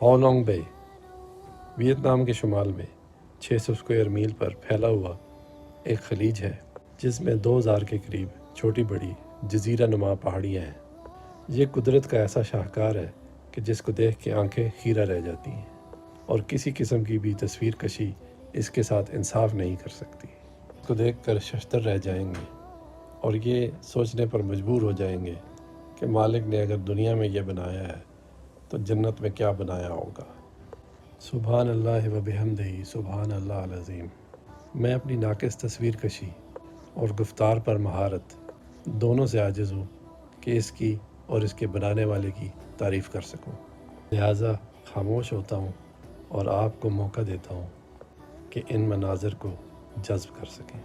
हाओलोंग बे Vietnam के शुमाल में 600 square मील पर फैला हुआ एक खलीज है जिसमें 2000 के करीब छोटी बड़ी जजीरा नुमा पहाड़ियाँ हैं। ये कुदरत का ऐसा शाहकार है कि जिसको देख के आंखें खीरा रह जाती हैं और किसी किस्म की भी तस्वीर कशी इसके साथ इंसाफ नहीं कर सकती। इसको देख कर शश्तर रह जाएंगे और ये सोचने पर मजबूर हो जाएंगे कि मालिक ने अगर दुनिया में ये बनाया है तो जन्नत में क्या बनाया होगा। सुभान अल्लाह व बिहम्दिही सुभान अल्लाह अल अज़ीम। मैं अपनी नाक़िस तस्वीर कशी और गुफ्तार पर महारत दोनों से आजिज़ हूँ कि इसकी और इसके बनाने वाले की तारीफ़ कर सकूँ, लिहाजा खामोश होता हूँ और आपको मौका देता हूँ कि इन मनाज़र को जज़्ब कर सकें।